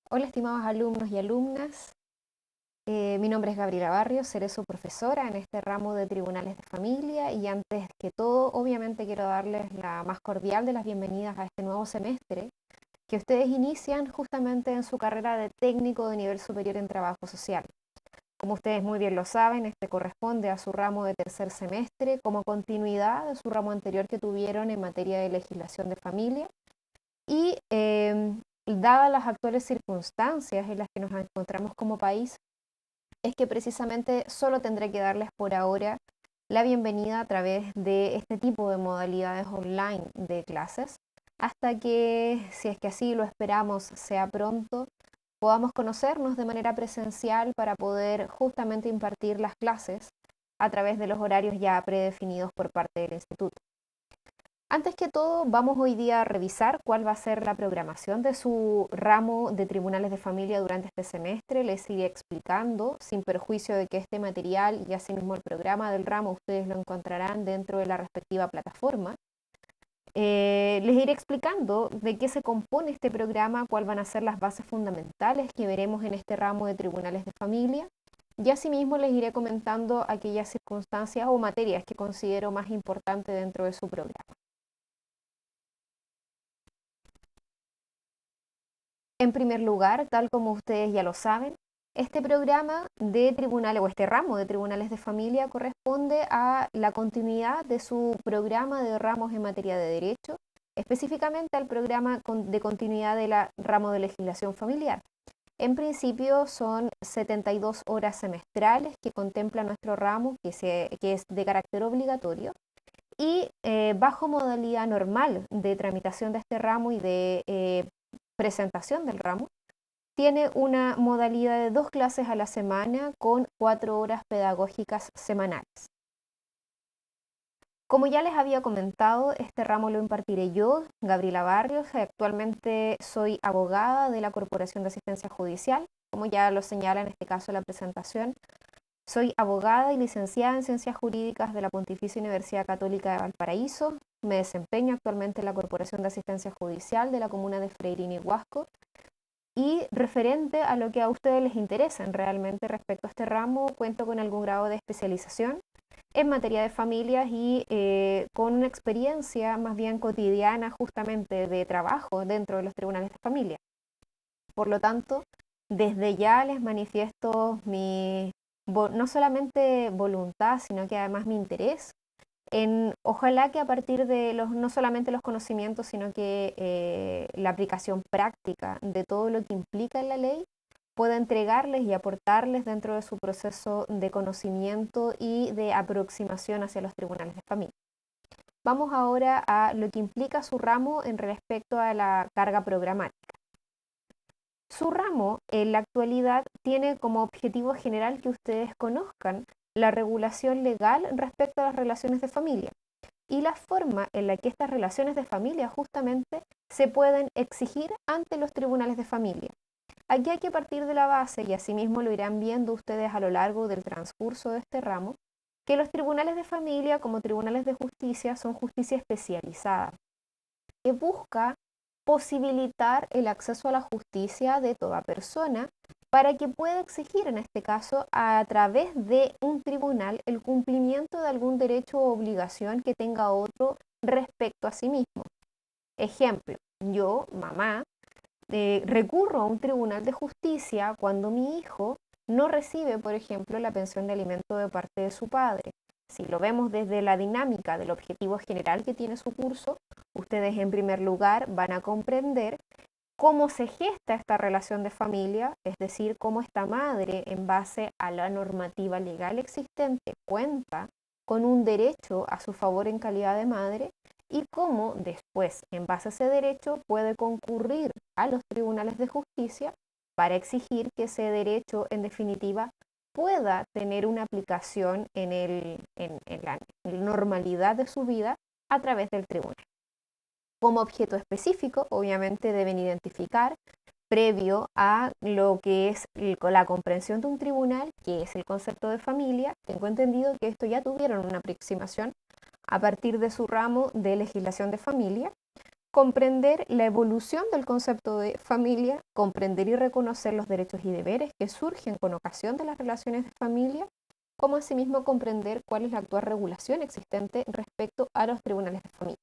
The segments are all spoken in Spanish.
Hola, estimados alumnos y alumnas. Mi nombre es Gabriela Barrios, seré su profesora en este ramo de Tribunales de Familia y antes que todo, obviamente quiero darles la más cordial de las bienvenidas a este nuevo semestre que ustedes inician justamente en su carrera de técnico de nivel superior en trabajo social. Como ustedes muy bien lo saben, este corresponde a su ramo de tercer semestre como continuidad de su ramo anterior que tuvieron en materia de legislación de familia y dadas las actuales circunstancias en las que nos encontramos como país, es que precisamente solo tendré que darles por ahora la bienvenida a través de este tipo de modalidades online de clases, hasta que, si es que así lo esperamos, sea pronto, podamos conocernos de manera presencial para poder justamente impartir las clases a través de los horarios ya predefinidos por parte del instituto. Antes que todo, vamos hoy día a revisar cuál va a ser la programación de su ramo de tribunales de familia durante este semestre. Les iré explicando, sin perjuicio de que este material y asimismo el programa del ramo ustedes lo encontrarán dentro de la respectiva plataforma. Les iré explicando de qué se compone este programa, cuáles van a ser las bases fundamentales que veremos en este ramo de tribunales de familia. Y asimismo les iré comentando aquellas circunstancias o materias que considero más importantes dentro de su programa. En primer lugar, tal como ustedes ya lo saben, este programa de tribunales o este ramo de tribunales de familia corresponde a la continuidad de su programa de ramos en materia de derecho, específicamente al programa de continuidad del ramo de legislación familiar. En principio son 72 horas semestrales que contempla nuestro ramo, que es de carácter obligatorio, y bajo modalidad normal de tramitación de este ramo y de presentación del ramo, tiene una modalidad de 2 clases a la semana con 4 horas pedagógicas semanales. Como ya les había comentado, este ramo lo impartiré yo, Gabriela Barrios. Actualmente soy abogada de la Corporación de Asistencia Judicial, como ya lo señala en este caso la presentación. Soy abogada y licenciada en Ciencias Jurídicas de la Pontificia Universidad Católica de Valparaíso. Me desempeño actualmente en la Corporación de Asistencia Judicial de la comuna de Freirina y Huasco. Y referente a lo que a ustedes les interesa realmente respecto a este ramo, cuento con algún grado de especialización en materia de familias y con una experiencia más bien cotidiana justamente de trabajo dentro de los tribunales de familia. Por lo tanto, desde ya les manifiesto mi no solamente voluntad, sino que además mi interés en ojalá que a partir de no solamente los conocimientos, sino que la aplicación práctica de todo lo que implica en la ley, pueda entregarles y aportarles dentro de su proceso de conocimiento y de aproximación hacia los tribunales de familia. Vamos ahora a lo que implica su ramo en respecto a la carga programática. Su ramo en la actualidad tiene como objetivo general que ustedes conozcan la regulación legal respecto a las relaciones de familia y la forma en la que estas relaciones de familia justamente se pueden exigir ante los tribunales de familia. Aquí hay que partir de la base, y asimismo lo irán viendo ustedes a lo largo del transcurso de este ramo, que los tribunales de familia como tribunales de justicia son justicia especializada, que busca posibilitar el acceso a la justicia de toda persona para que pueda exigir, en este caso, a través de un tribunal, el cumplimiento de algún derecho o obligación que tenga otro respecto a sí mismo. Ejemplo, yo, mamá, recurro a un tribunal de justicia cuando mi hijo no recibe, por ejemplo, la pensión de alimento de parte de su padre. Si lo vemos desde la dinámica del objetivo general que tiene su curso, ustedes en primer lugar van a comprender cómo se gesta esta relación de familia, es decir, cómo esta madre, en base a la normativa legal existente, cuenta con un derecho a su favor en calidad de madre y cómo después, en base a ese derecho, puede concurrir a los tribunales de justicia para exigir que ese derecho, en definitiva, pueda tener una aplicación en la normalidad de su vida a través del tribunal. Como objeto específico, obviamente deben identificar, previo a lo que es la comprensión de un tribunal, que es el concepto de familia. Tengo entendido que esto ya tuvieron una aproximación a partir de su ramo de legislación de familia, comprender la evolución del concepto de familia, comprender y reconocer los derechos y deberes que surgen con ocasión de las relaciones de familia, como asimismo comprender cuál es la actual regulación existente respecto a los tribunales de familia.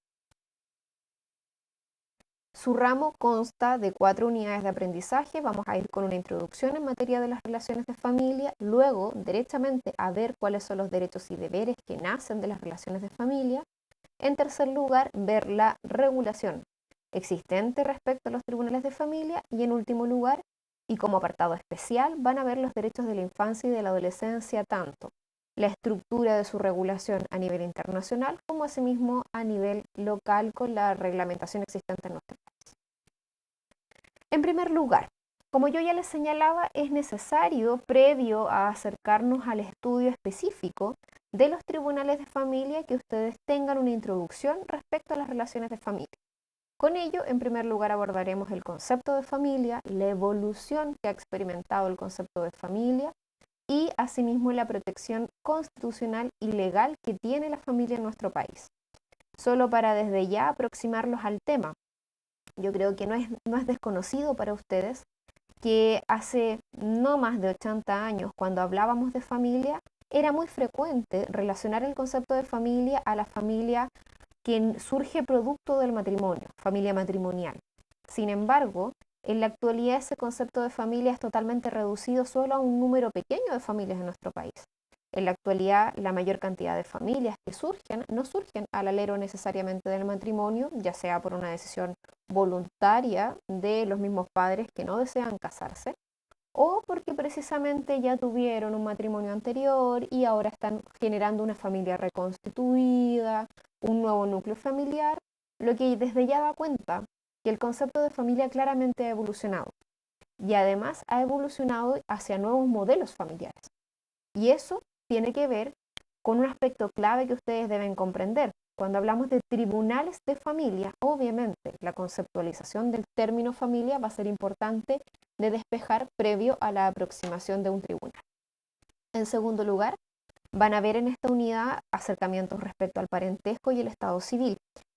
Su ramo consta de 4 unidades de aprendizaje. Vamos a ir con una introducción en materia de las relaciones de familia, luego derechamente a ver cuáles son los derechos y deberes que nacen de las relaciones de familia. En tercer lugar, ver la regulación existente respecto a los tribunales de familia. Y en último lugar, y como apartado especial, van a ver los derechos de la infancia y de la adolescencia, tanto la estructura de su regulación a nivel internacional como asimismo a nivel local con la reglamentación existente en nuestro país. En primer lugar, como yo ya les señalaba, es necesario, previo a acercarnos al estudio específico de los tribunales de familia, que ustedes tengan una introducción respecto a las relaciones de familia. Con ello, en primer lugar, abordaremos el concepto de familia, la evolución que ha experimentado el concepto de familia y asimismo la protección constitucional y legal que tiene la familia en nuestro país. Solo para desde ya aproximarlos al tema, yo creo que no es desconocido para ustedes que hace no más de 80 años, cuando hablábamos de familia, era muy frecuente relacionar el concepto de familia a la familia que surge producto del matrimonio, familia matrimonial. Sin embargo, en la actualidad ese concepto de familia es totalmente reducido solo a un número pequeño de familias en nuestro país. En la actualidad, la mayor cantidad de familias que surgen no surgen al alero necesariamente del matrimonio, ya sea por una decisión voluntaria de los mismos padres que no desean casarse, o porque precisamente ya tuvieron un matrimonio anterior y ahora están generando una familia reconstituida, un nuevo núcleo familiar, lo que desde ya da cuenta que el concepto de familia claramente ha evolucionado y además ha evolucionado hacia nuevos modelos familiares. Y eso tiene que ver con un aspecto clave que ustedes deben comprender. Cuando hablamos de tribunales de familia, obviamente la conceptualización del término familia va a ser importante de despejar previo a la aproximación de un tribunal. En segundo lugar, van a ver en esta unidad acercamientos respecto al parentesco y el estado civil,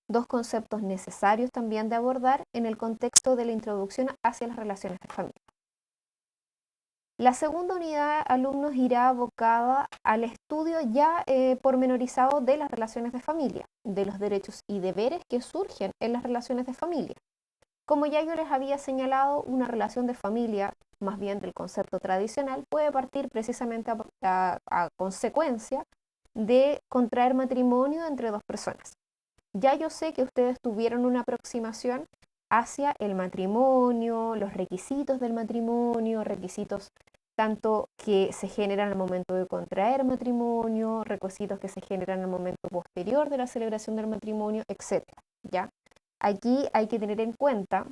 dos conceptos necesarios también de abordar en el contexto de la introducción hacia las relaciones de familia. La segunda unidad, alumnos, irá abocada al estudio ya pormenorizado de las relaciones de familia, de los derechos y deberes que surgen en las relaciones de familia. Como ya yo les había señalado, una relación de familia, más bien del concepto tradicional, puede partir precisamente a consecuencia de contraer matrimonio entre dos personas. Ya yo sé que ustedes tuvieron una aproximación hacia el matrimonio, los requisitos del matrimonio, requisitos tanto que se generan al momento de contraer matrimonio, requisitos que se generan al momento posterior de la celebración del matrimonio, etc. ¿Ya? Aquí hay que tener en cuenta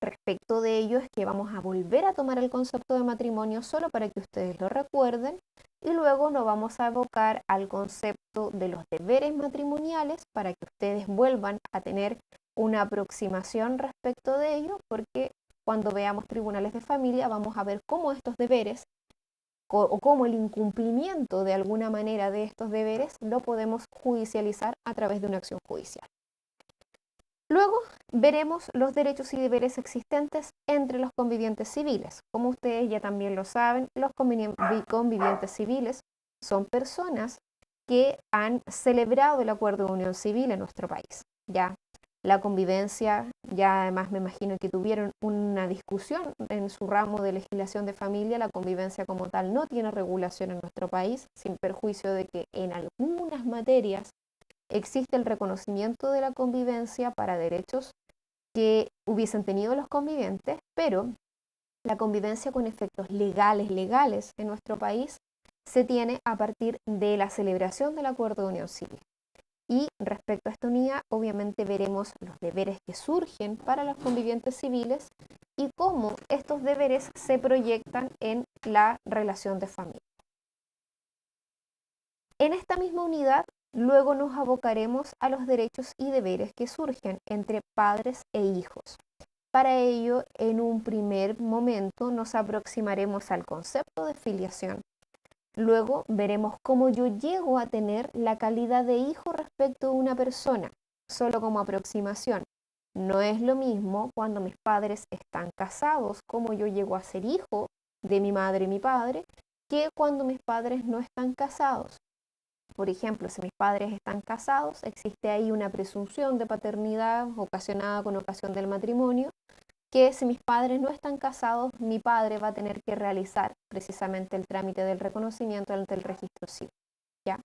respecto de ello es que vamos a volver a tomar el concepto de matrimonio solo para que ustedes lo recuerden y luego nos vamos a evocar al concepto de los deberes matrimoniales para que ustedes vuelvan a tener una aproximación respecto de ello, porque cuando veamos tribunales de familia vamos a ver cómo estos deberes o cómo el incumplimiento de alguna manera de estos deberes lo podemos judicializar a través de una acción judicial. Luego veremos los derechos y deberes existentes entre los convivientes civiles. Como ustedes ya también lo saben, los convivientes civiles son personas que han celebrado el acuerdo de unión civil en nuestro país. Ya la convivencia, ya además me imagino que tuvieron una discusión en su ramo de legislación de familia, la convivencia como tal no tiene regulación en nuestro país, sin perjuicio de que en algunas materias existe el reconocimiento de la convivencia para derechos que hubiesen tenido los convivientes, pero la convivencia con efectos legales en nuestro país se tiene a partir de la celebración del acuerdo de unión civil. Y respecto a esta unidad, obviamente veremos los deberes que surgen para los convivientes civiles y cómo estos deberes se proyectan en la relación de familia. En esta misma unidad, luego nos abocaremos a los derechos y deberes que surgen entre padres e hijos. Para ello, en un primer momento, nos aproximaremos al concepto de filiación. Luego veremos cómo yo llego a tener la calidad de hijo respecto de una persona, solo como aproximación. No es lo mismo cuando mis padres están casados, como yo llego a ser hijo de mi madre y mi padre, que cuando mis padres no están casados. Por ejemplo, si mis padres están casados, existe ahí una presunción de paternidad ocasionada con ocasión del matrimonio, que si mis padres no están casados, mi padre va a tener que realizar precisamente el trámite del reconocimiento ante el registro civil. ¿Ya?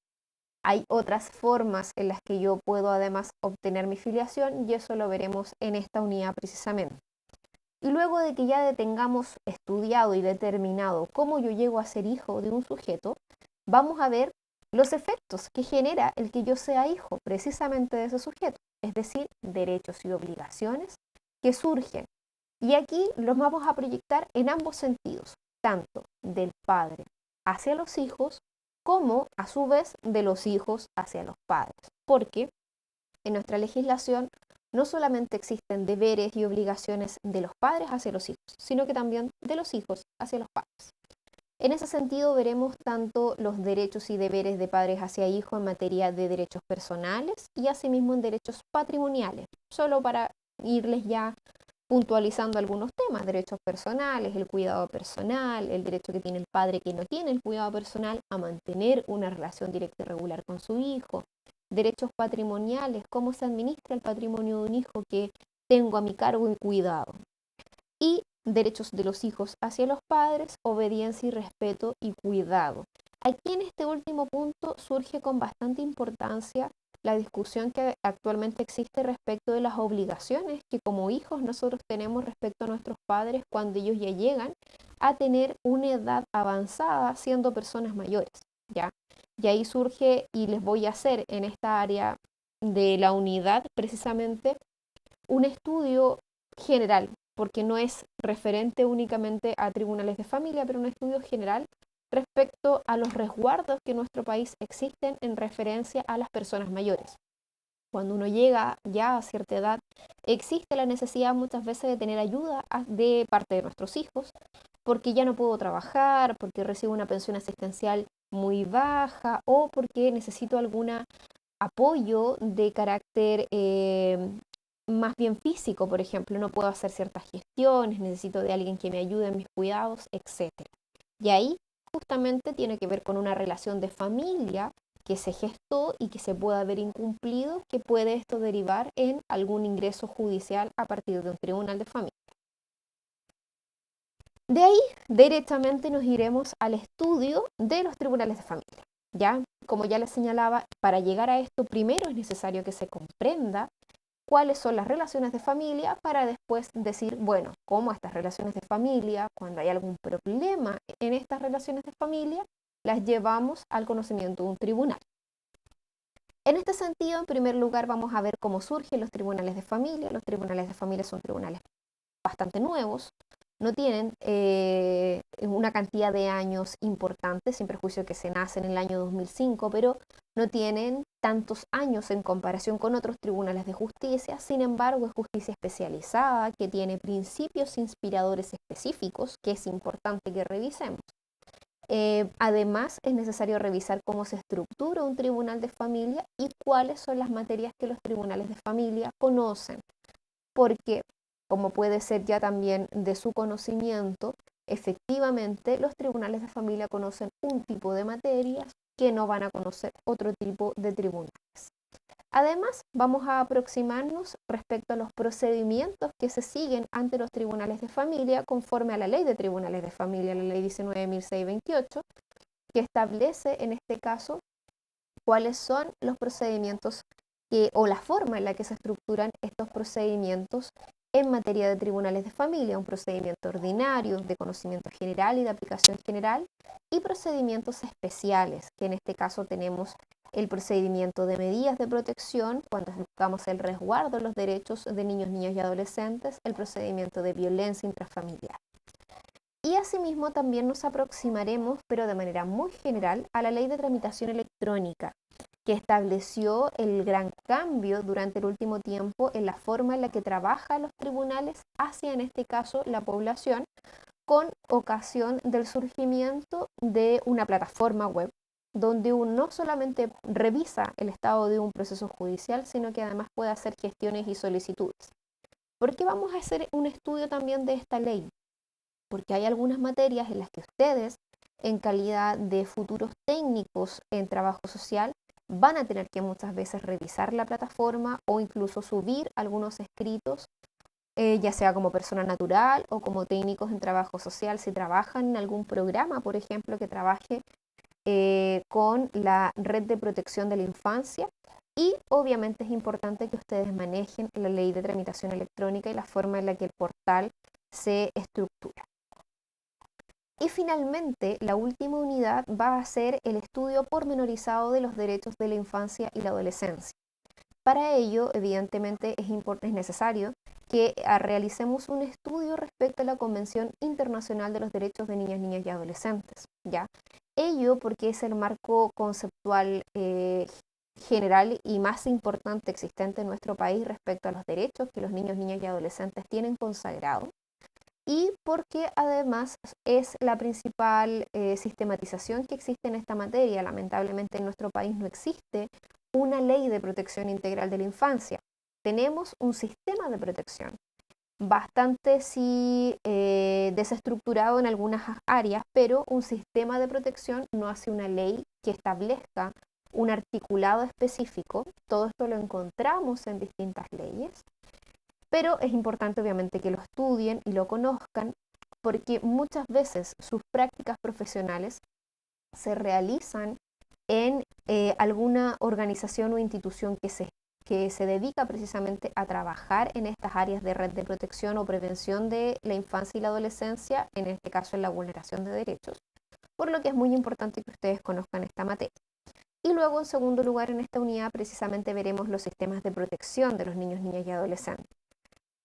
Hay otras formas en las que yo puedo además obtener mi filiación y eso lo veremos en esta unidad precisamente. Y luego de que ya tengamos estudiado y determinado cómo yo llego a ser hijo de un sujeto, vamos a ver los efectos que genera el que yo sea hijo precisamente de ese sujeto, es decir, derechos y obligaciones que surgen. Y aquí los vamos a proyectar en ambos sentidos, tanto del padre hacia los hijos, como a su vez de los hijos hacia los padres, porque en nuestra legislación no solamente existen deberes y obligaciones de los padres hacia los hijos, sino que también de los hijos hacia los padres. En ese sentido veremos tanto los derechos y deberes de padres hacia hijos en materia de derechos personales y asimismo en derechos patrimoniales, solo para irles ya puntualizando algunos temas: derechos personales, el cuidado personal, el derecho que tiene el padre que no tiene el cuidado personal a mantener una relación directa y regular con su hijo, derechos patrimoniales, cómo se administra el patrimonio de un hijo que tengo a mi cargo y cuidado, y derechos de los hijos hacia los padres, obediencia y respeto y cuidado. Aquí en este último punto surge con bastante importancia la discusión que actualmente existe respecto de las obligaciones que como hijos nosotros tenemos respecto a nuestros padres cuando ellos ya llegan a tener una edad avanzada siendo personas mayores, ¿ya? Y ahí surge, y les voy a hacer en esta área de la unidad precisamente un estudio general, porque no es referente únicamente a tribunales de familia, pero un estudio general respecto a los resguardos que en nuestro país existen en referencia a las personas mayores. Cuando uno llega ya a cierta edad, existe la necesidad muchas veces de tener ayuda de parte de nuestros hijos, porque ya no puedo trabajar, porque recibo una pensión asistencial muy baja o porque necesito algún apoyo de carácter más bien físico, por ejemplo, no puedo hacer ciertas gestiones, necesito de alguien que me ayude en mis cuidados, etcétera. Y ahí justamente tiene que ver con una relación de familia que se gestó y que se puede haber incumplido, que puede esto derivar en algún ingreso judicial a partir de un tribunal de familia. De ahí, directamente nos iremos al estudio de los tribunales de familia. Ya, como ya les señalaba, para llegar a esto primero es necesario que se comprenda cuáles son las relaciones de familia para después decir, bueno, cómo estas relaciones de familia, cuando hay algún problema en estas relaciones de familia, las llevamos al conocimiento de un tribunal. En este sentido, en primer lugar, vamos a ver cómo surgen los tribunales de familia. Los tribunales de familia son tribunales bastante nuevos, no tienen una cantidad de años importante, sin perjuicio que se nace en el año 2005, pero no tienen tantos años en comparación con otros tribunales de justicia. Sin embargo, es justicia especializada que tiene principios inspiradores específicos que es importante que revisemos. Además, es necesario revisar cómo se estructura un tribunal de familia y cuáles son las materias que los tribunales de familia conocen, porque como puede ser ya también de su conocimiento, efectivamente los tribunales de familia conocen un tipo de materias que no van a conocer otro tipo de tribunales. Además, vamos a aproximarnos respecto a los procedimientos que se siguen ante los tribunales de familia conforme a la ley de tribunales de familia, la ley 19.628, que establece en este caso cuáles son los procedimientos o la forma en la que se estructuran estos procedimientos en materia de tribunales de familia: un procedimiento ordinario de conocimiento general y de aplicación general, y procedimientos especiales, que en este caso tenemos el procedimiento de medidas de protección, cuando buscamos el resguardo de los derechos de niños, niñas y adolescentes, el procedimiento de violencia intrafamiliar. Y asimismo también nos aproximaremos, pero de manera muy general, a la ley de tramitación electrónica, que estableció el gran cambio durante el último tiempo en la forma en la que trabajan los tribunales hacia, en este caso, la población, con ocasión del surgimiento de una plataforma web, donde uno no solamente revisa el estado de un proceso judicial, sino que además puede hacer gestiones y solicitudes. ¿Por qué vamos a hacer un estudio también de esta ley? Porque hay algunas materias en las que ustedes, en calidad de futuros técnicos en trabajo social, van a tener que muchas veces revisar la plataforma o incluso subir algunos escritos, ya sea como persona natural o como técnicos en trabajo social, si trabajan en algún programa, por ejemplo, que trabaje con la red de protección de la infancia. Y obviamente es importante que ustedes manejen la ley de tramitación electrónica y la forma en la que el portal se estructura. Y finalmente, la última unidad va a ser el estudio pormenorizado de los derechos de la infancia y la adolescencia. Para ello, evidentemente, es necesario que realicemos un estudio respecto a la Convención Internacional de los Derechos de Niñas, Niñas y Adolescentes, ¿ya? Ello porque es el marco conceptual general y más importante existente en nuestro país respecto a los derechos que los niños, niñas y adolescentes tienen consagrado, y porque además es la principal sistematización que existe en esta materia. Lamentablemente en nuestro país no existe una ley de protección integral de la infancia. Tenemos un sistema de protección bastante sí desestructurado en algunas áreas, pero un sistema de protección no hace una ley que establezca un articulado específico. Todo esto lo encontramos en distintas leyes, pero es importante obviamente que lo estudien y lo conozcan, porque muchas veces sus prácticas profesionales se realizan en alguna organización o institución que se dedica precisamente a trabajar en estas áreas de red de protección o prevención de la infancia y la adolescencia, en este caso en la vulneración de derechos, por lo que es muy importante que ustedes conozcan esta materia. Y luego, en segundo lugar, en esta unidad precisamente veremos los sistemas de protección de los niños, niñas y adolescentes.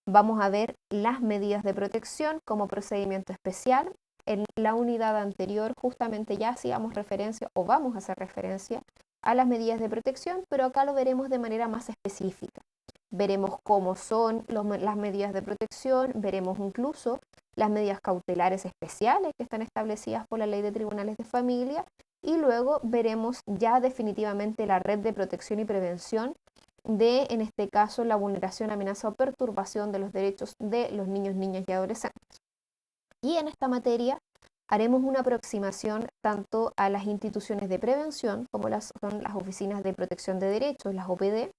Vamos a ver las medidas de protección como procedimiento especial. En la unidad anterior justamente ya hacíamos referencia o vamos a hacer referencia a las medidas de protección, pero acá lo veremos de manera más específica. Veremos cómo son las medidas de protección, veremos incluso las medidas cautelares especiales que están establecidas por la Ley de Tribunales de Familia, y luego veremos ya definitivamente la red de protección y prevención de, en este caso, la vulneración, amenaza o perturbación de los derechos de los niños, niñas y adolescentes. Y en esta materia haremos una aproximación tanto a las instituciones de prevención, como son las oficinas de protección de derechos, las OPD.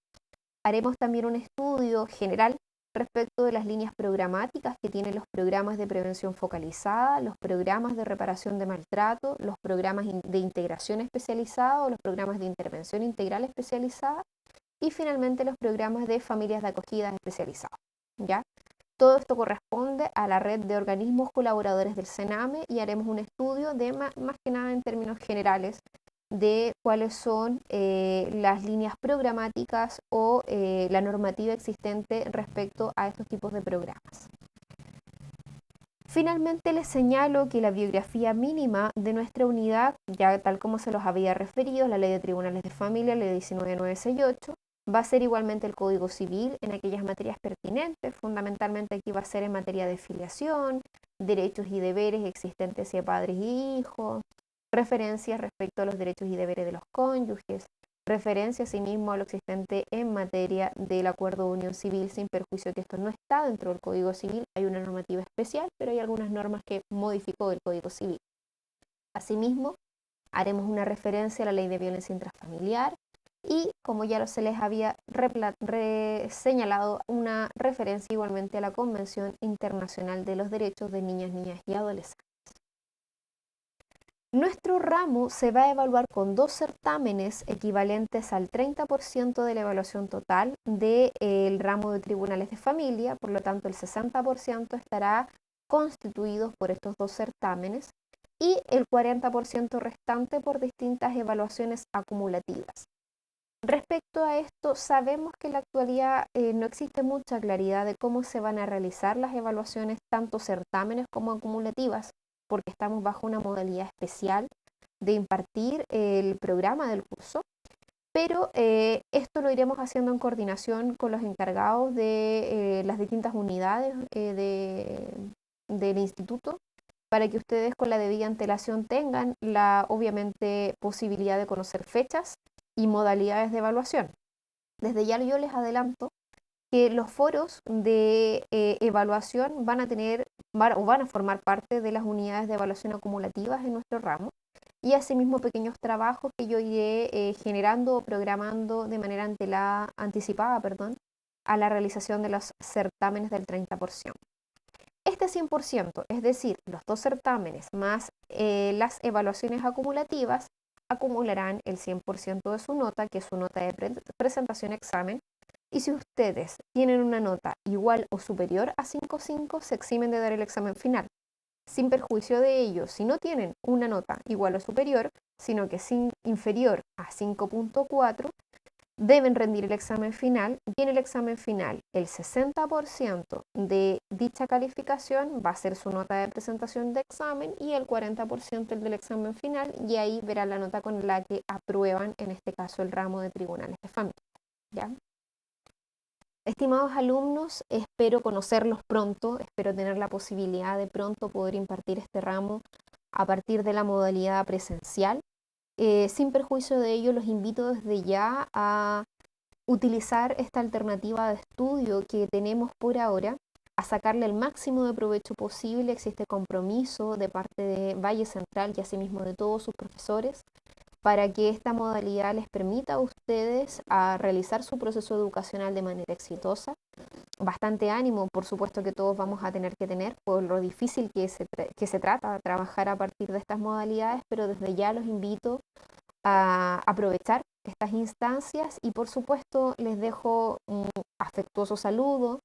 Haremos también un estudio general respecto de las líneas programáticas que tienen los programas de prevención focalizada, los programas de reparación de maltrato, los programas de integración especializada o los programas de intervención integral especializada, y finalmente los programas de familias de acogida especializados, ¿ya? Todo esto corresponde a la red de organismos colaboradores del CENAME, y haremos un estudio de más que nada en términos generales de cuáles son las líneas programáticas o la normativa existente respecto a estos tipos de programas. Finalmente les señalo que la biografía mínima de nuestra unidad, ya tal como se los había referido, la Ley de Tribunales de Familia, Ley 19968, va a ser igualmente el Código Civil en aquellas materias pertinentes. Fundamentalmente aquí va a ser en materia de filiación, derechos y deberes existentes hacia padres y hijos, referencias respecto a los derechos y deberes de los cónyuges, referencia asimismo a lo existente en materia del acuerdo de unión civil, sin perjuicio que esto no está dentro del Código Civil. Hay una normativa especial, pero hay algunas normas que modificó el Código Civil. Asimismo, haremos una referencia a la Ley de Violencia Intrafamiliar y, como ya se les había señalado, una referencia igualmente a la Convención Internacional de los Derechos de Niñas, Niñas y Adolescentes. Nuestro ramo se va a evaluar con 2 certámenes equivalentes al 30% de la evaluación total del ramo de tribunales de familia. Por lo tanto, el 60% estará constituido por estos 2 certámenes y el 40% restante por distintas evaluaciones acumulativas. Respecto a esto, sabemos que en la actualidad no existe mucha claridad de cómo se van a realizar las evaluaciones, tanto certámenes como acumulativas, porque estamos bajo una modalidad especial de impartir el programa del curso, pero esto lo iremos haciendo en coordinación con los encargados de las distintas unidades del instituto, para que ustedes con la debida antelación tengan la, obviamente, posibilidad de conocer fechas y modalidades de evaluación. Desde ya yo les adelanto que los foros de evaluación van a formar parte de las unidades de evaluación acumulativas en nuestro ramo y asimismo pequeños trabajos que yo iré generando o programando de manera anticipada, a la realización de los certámenes del 30%. Este 100%, es decir, los dos certámenes más las evaluaciones acumulativas, acumularán el 100% de su nota, que es su nota de presentación examen. Y si ustedes tienen una nota igual o superior a 5.5, se eximen de dar el examen final. Sin perjuicio de ello, si no tienen una nota igual o superior, sino que es inferior a 5.4, deben rendir el examen final y en el examen final el 60% de dicha calificación va a ser su nota de presentación de examen y el 40% el del examen final, y ahí verán la nota con la que aprueban, en este caso, el ramo de tribunales de familia. ¿Ya? Estimados alumnos, espero conocerlos pronto, espero tener la posibilidad de pronto poder impartir este ramo a partir de la modalidad presencial. Sin perjuicio de ello, los invito desde ya a utilizar esta alternativa de estudio que tenemos por ahora, a sacarle el máximo de provecho posible. Existe compromiso de parte de Valle Central y asimismo de todos sus profesores para que esta modalidad les permita a ustedes a realizar su proceso educacional de manera exitosa. Bastante ánimo, por supuesto que todos vamos a tener que tener por lo difícil que se trata de trabajar a partir de estas modalidades, pero desde ya los invito a aprovechar estas instancias y por supuesto les dejo un afectuoso saludo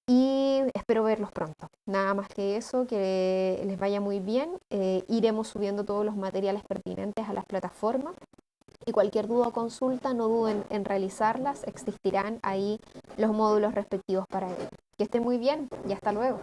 y espero verlos pronto. Nada más que eso, que les vaya muy bien. Iremos subiendo todos los materiales pertinentes a las plataformas y cualquier duda o consulta no duden en realizarlas, existirán ahí los módulos respectivos para ello. Que estén muy bien y hasta luego.